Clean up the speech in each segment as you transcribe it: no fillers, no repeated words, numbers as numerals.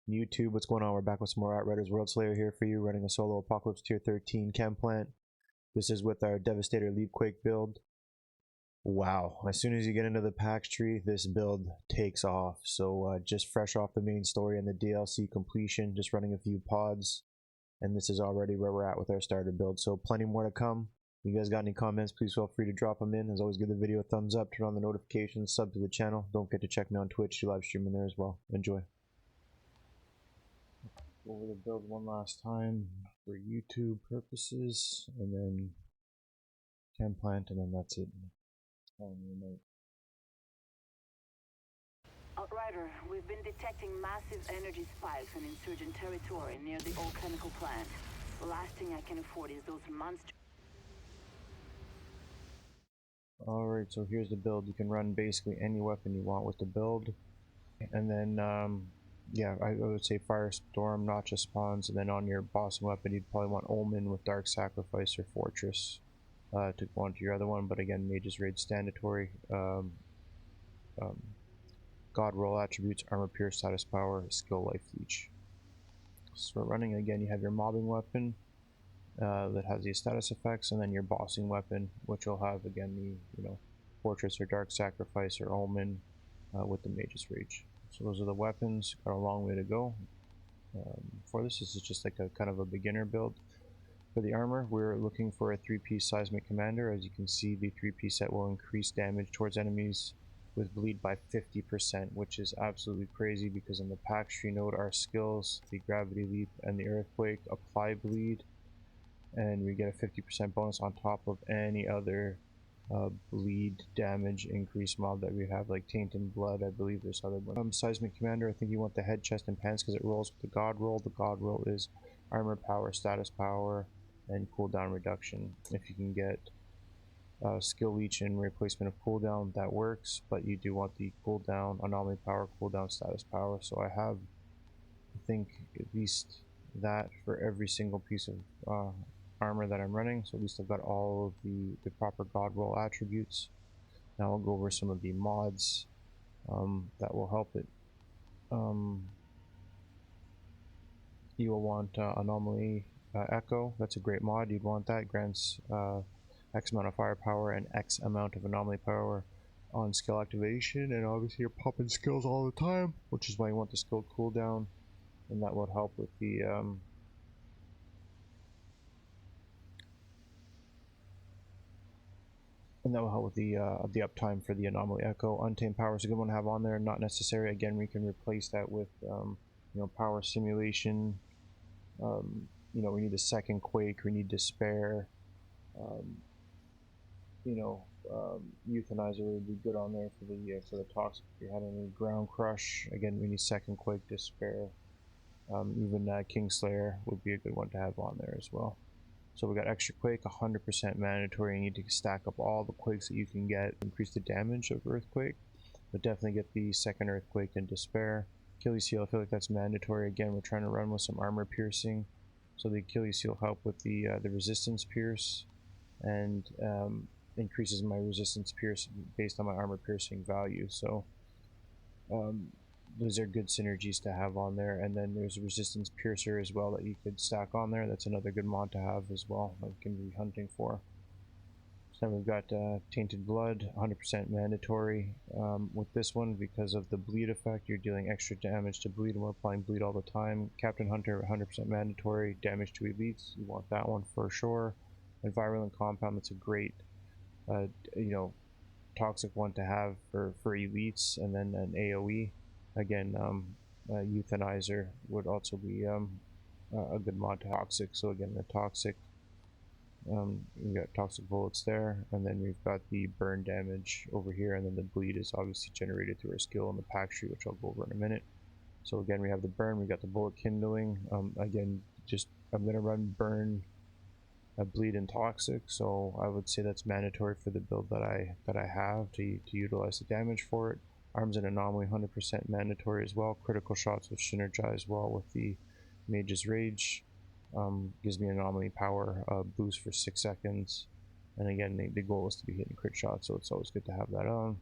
YouTube, what's going on? We're back with some more Outriders Worldslayer here for you, running a solo Apocalypse Tier 13 Chem plant. This is with our Devastator Leap Quake build. Wow, as soon as you get into the packs tree, this build takes off. So just fresh off the main story and the DLC completion, just running a few pods. And this is already where we're at with our starter build. So plenty more to come. If you guys got any comments, please feel free to drop them in. As always, give the video a thumbs up, turn on the notifications, sub to the channel. Don't forget to check me on Twitch, do live streaming there as well. Enjoy. Go over the build one last time for YouTube purposes, and then Chem plant, and then that's it. Outrider, we've been detecting massive energy spikes in insurgent territory near the old chemical plant. The last thing I can afford is those monsters. Alright, so here's the build. You can run basically any weapon you want with the build. And then, yeah, I would say Firestorm, Notcha spawns, and then on your boss weapon, you'd probably want Omen with Dark Sacrifice or Fortress to go onto your other one. But again, Mage's Raid Standatory, God Roll attributes, Armor Pierce, Status Power, Skill Life Leech. So running again, you have your mobbing weapon that has these status effects, and then your bossing weapon, which will have again the Fortress or Dark Sacrifice or Omen with the Mage's Rage. So those are the weapons. Got a long way to go. For this is just like a kind of a beginner build. For the armor, we're looking for a 3-piece Seismic Commander. As you can see, the 3-piece set will increase damage towards enemies with bleed by 50%, which is absolutely crazy because in the pack tree node, our skills, the Gravity Leap and the Earthquake, apply bleed, and we get a 50% bonus on top of any other bleed damage increase mob that we have, like Tainted Blood. I believe there's other ones. Seismic Commander, I think you want the head, chest, and pants because it rolls with the God Roll. The God Roll is armor power, status power, and cooldown reduction. If you can get skill leech and replacement of cooldown, that works, but you do want the cooldown, anomaly power, cooldown, status power. So I have, I think, at least that for every single piece of armor that I'm running. So at least I've got all of the proper God Roll attributes. Now I'll go over some of the mods that will help it. You will want Anomaly Echo. That's a great mod. You'd want that. Grants X amount of firepower and X amount of anomaly power on skill activation, and obviously you're popping skills all the time, which is why you want the skill cooldown, and that will help with the the uptime for the Anomaly Echo. Untamed Power is a good one to have on there, not necessary. Again, we can replace that with Power Simulation. We need a second Quake, we need Despair. Euthanizer would be good on there for the Toxic. If you had any Ground Crush, again we need second Quake, Despair. Even Kingslayer would be a good one to have on there as well. So we got extra Quake, 100% mandatory. You need to stack up all the Quakes that you can get, increase the damage of Earthquake, but definitely get the second Earthquake and Despair. Achilles Heel, I feel like that's mandatory. Again, we're trying to run with some armor piercing, so the Achilles Heel help with the resistance pierce, and increases my resistance pierce based on my armor piercing value. So those are good synergies to have on there. And then there's a resistance piercer as well that you could stack on there. That's another good mod to have as well that you can be hunting for. So then we've got Tainted Blood, 100% mandatory. With this one, because of the bleed effect, you're dealing extra damage to bleed, and we're applying bleed all the time. Captain Hunter, 100% mandatory. Damage to elites, you want that one for sure. And Virulent Compound, that's a great toxic one to have for elites. And then an AoE, again, Euthanizer would also be a good mod to Toxic. So again, the Toxic, we got Toxic Bullets there, and then we've got the burn damage over here, and then the bleed is obviously generated through our skill in the pack tree, which I'll go over in a minute. So again, we have the burn, we got the bullet kindling. Again, I'm gonna run burn, bleed, and toxic, so I would say that's mandatory for the build that I have to utilize the damage for it. Arms and Anomaly, 100% mandatory as well. Critical shots which synergize well with the Mage's Rage. Gives me Anomaly power boost for 6 seconds, and again the goal is to be hitting crit shots, so it's always good to have that on.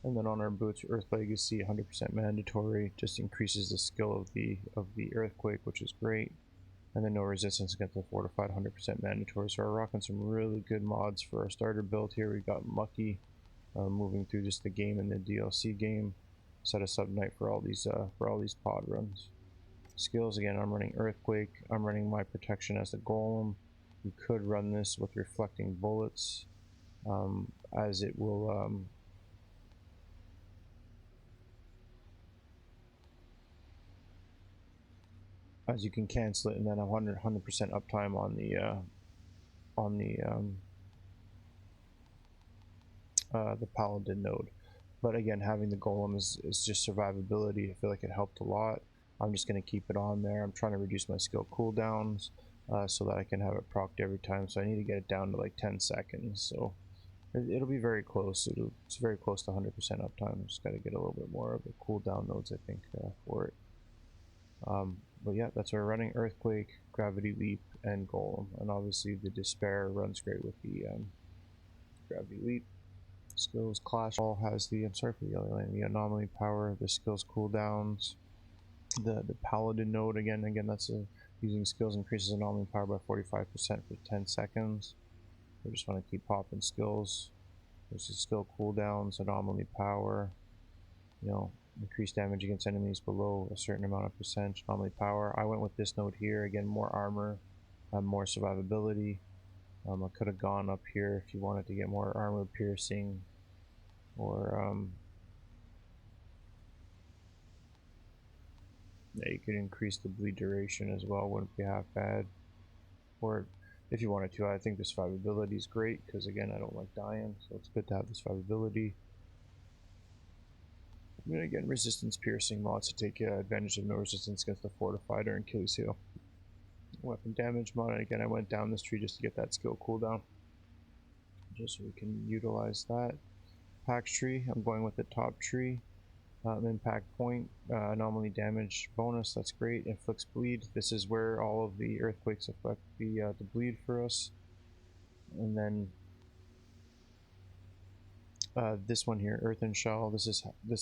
And then on our boots, Earth Legacy, 100% mandatory, just increases the skill of the Earthquake, which is great. And then no resistance against the fortified, 100% mandatory. So we're rocking some really good mods for our starter build here. We got Mucky moving through just the game and the DLC game. Set us up night for all these pod runs. Skills, again, I'm running Earthquake. I'm running my protection as the Golem. You could run this with reflecting bullets, as it will as you can cancel it, and then 100% uptime on the Paladin node. But again, having the Golem is just survivability. I feel like it helped a lot. I'm just going to keep it on there. I'm trying to reduce my skill cooldowns so that I can have it procced every time. So I need to get it down to like 10 seconds. So it'll be very close. It's very close to 100% uptime. Just got to get a little bit more of the cooldown nodes, I think, for it. But yeah, that's what we're running: Earthquake, Gravity Leap, and Golem. And obviously the Despair runs great with the Gravity Leap. Skills Clash all has the, I'm sorry for the yelling, the Anomaly Power, the skills cooldowns, the Paladin node, again that's using skills increases Anomaly Power by 45% for 10 seconds. We just want to keep popping skills. There's the skill cooldowns, Anomaly Power, you know, increase damage against enemies below a certain amount of percent, Anomaly Power. I went with this node here, again, more armor, more survivability. I could have gone up here if you wanted to get more armor piercing, or yeah, you could increase the bleed duration as well, wouldn't be half bad. Or if you wanted to, I think the survivability is great, because again, I don't like dying, so it's good to have the survivability. I'm gonna get resistance piercing mods to take advantage of no resistance against the fortified or Achilles heel. Weapon damage mod, and again, I went down this tree just to get that skill cooldown, just so we can utilize that. Pax tree, I'm going with the top tree. Impact point, anomaly damage bonus, that's great. Inflicts bleed, this is where all of the earthquakes affect the bleed for us. And then this one here, Earth and Shell, this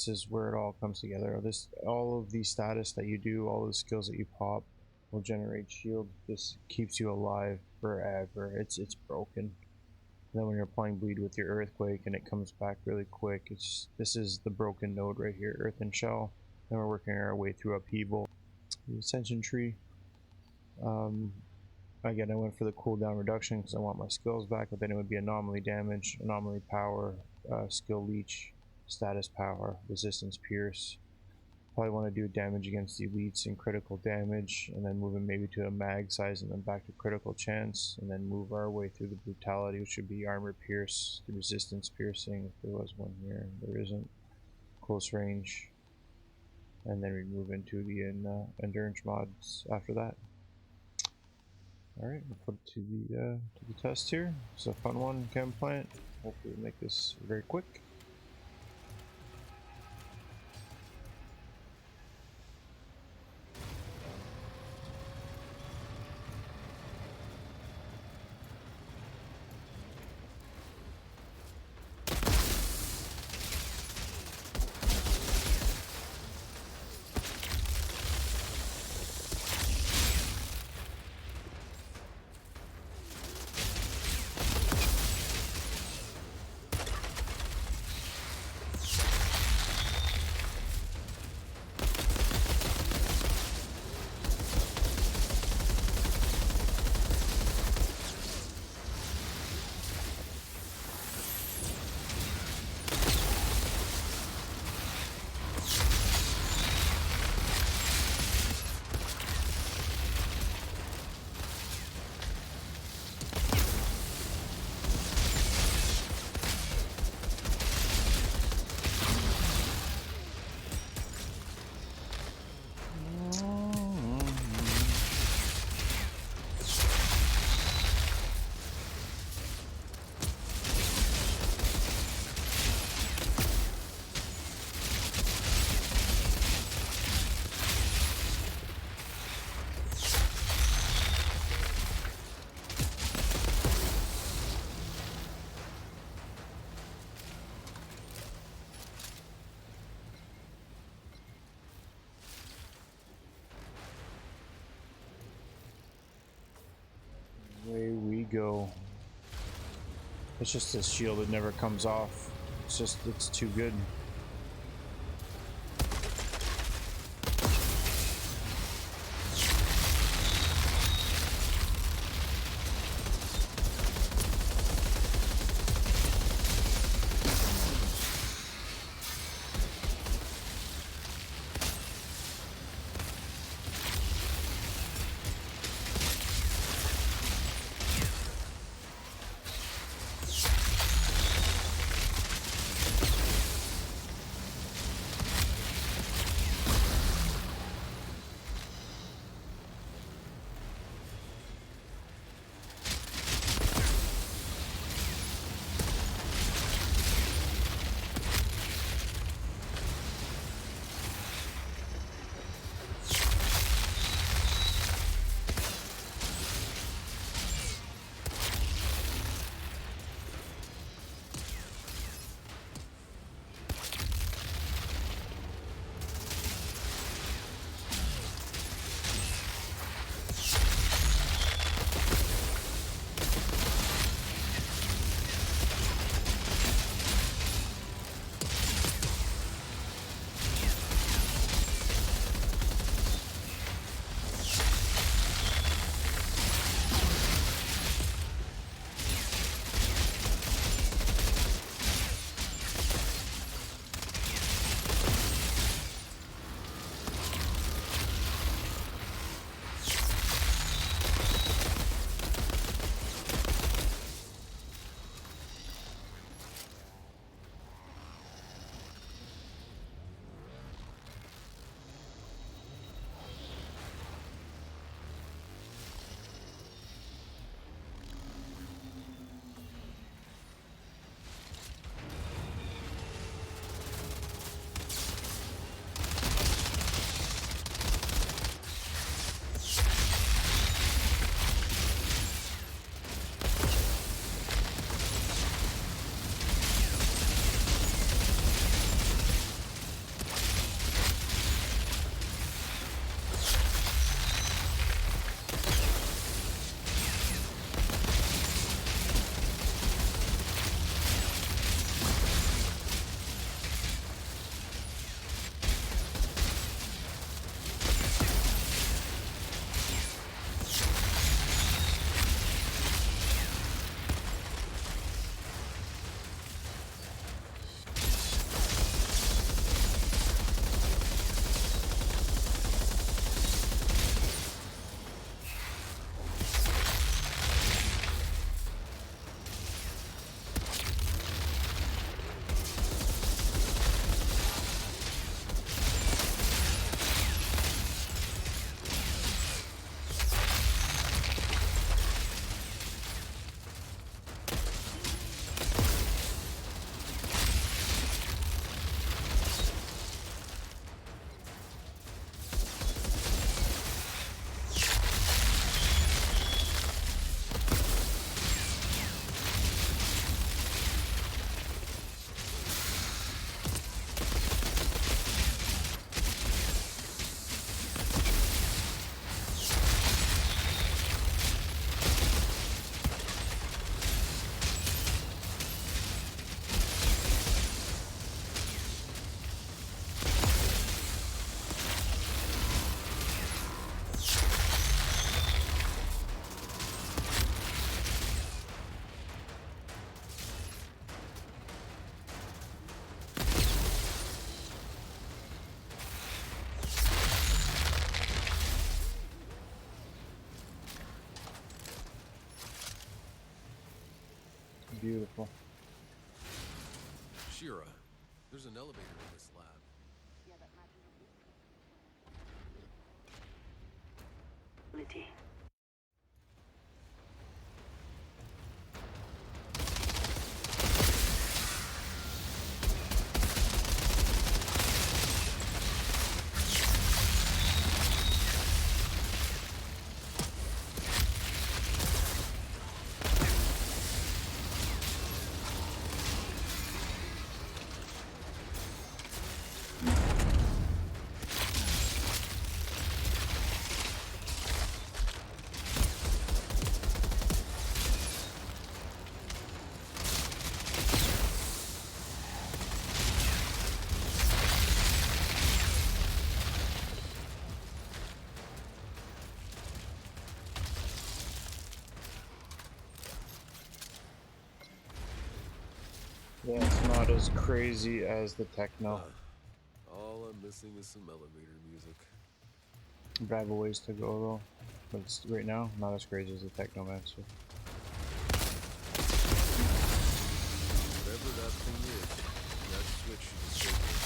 is where it all comes together. All of the status that you do, all the skills that you pop will generate shield. This keeps you alive forever. It's broken. And then when you're applying bleed with your Earthquake and it comes back really quick, this is the broken node right here, Earth and Shell. Then we're working our way through Upheaval. The Ascension tree. Again, I went for the cooldown reduction because I want my skills back, but then it would be Anomaly damage, Anomaly power, skill leech, status power, resistance pierce. Probably want to do damage against the elites and critical damage, and then move it maybe to a mag size and then back to critical chance, and then move our way through the brutality, which should be armor pierce, the resistance piercing, if there was one here. There isn't. Close range, and then we move into the endurance mods after that. Alright, we'll put it to the test here. It's a fun one, Chem plant. Hopefully we'll make this very quick. go. It's just this shield that never comes off. It's too good. Beautiful. Shira, there's an elevator in this lab. Yeah, that matches. Yeah, it's not as crazy as the techno. All I'm missing is some elevator music. But I have a ways to go though. But it's right now not as crazy as the Technomancer. Whatever that thing is, that switch should disable it.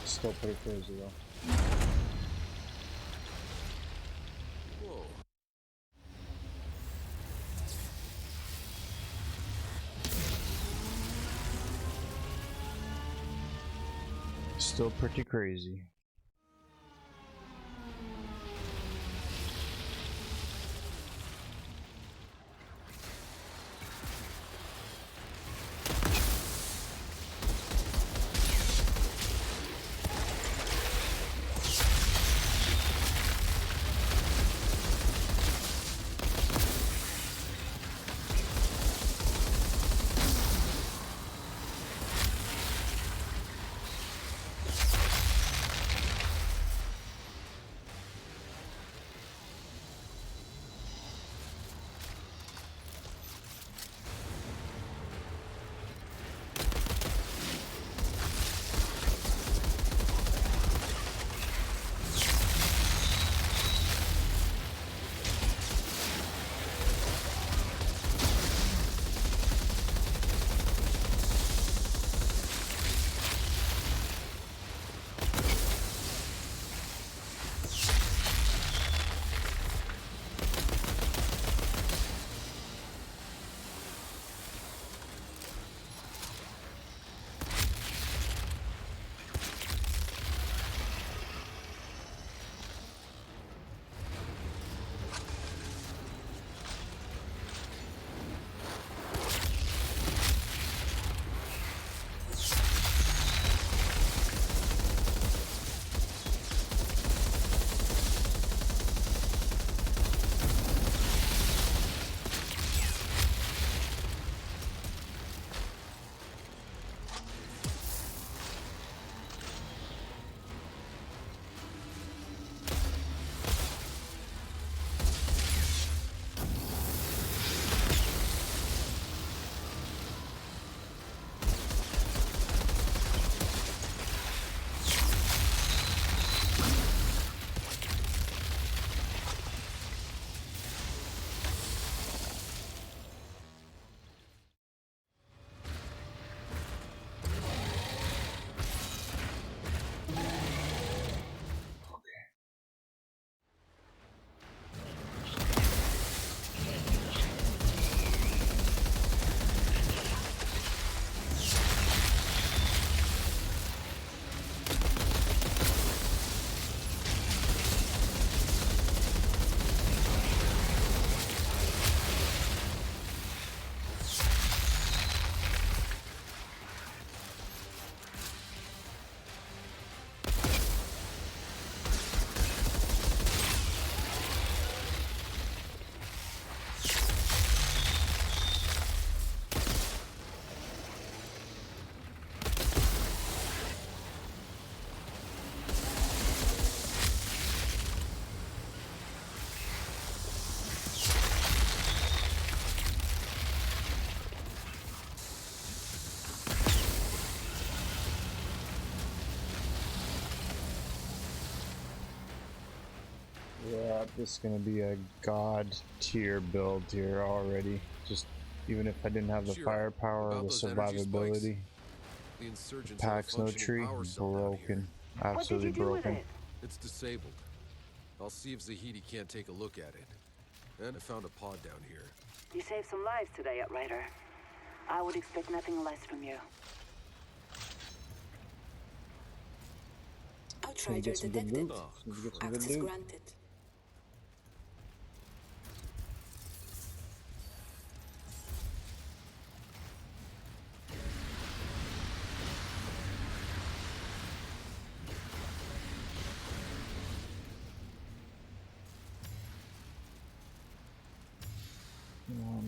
Still pretty crazy though. Whoa. Still pretty crazy. Yeah, this is gonna be a god tier build here already. Just even if I didn't have the Shira, firepower or about the those energy spikes. survivability, The insurgents have a packs no functioning tree, power cell down here. broken, What did absolutely you do with broken. it? It's disabled. I'll see if Zahidi can't take a look at it. And I found a pod down here. You saved some lives today, Outrider. I would expect nothing less from you. Should we Outrider get some good detected. loot? Should we get some good Access loot? granted.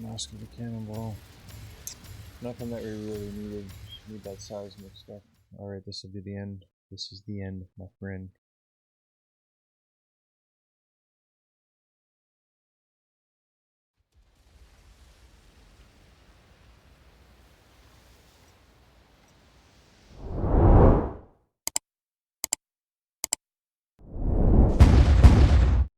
Mask of the Cannonball. Nothing that we really needed. Need that seismic stuff. Alright, this will be the end. This is the end, my friend.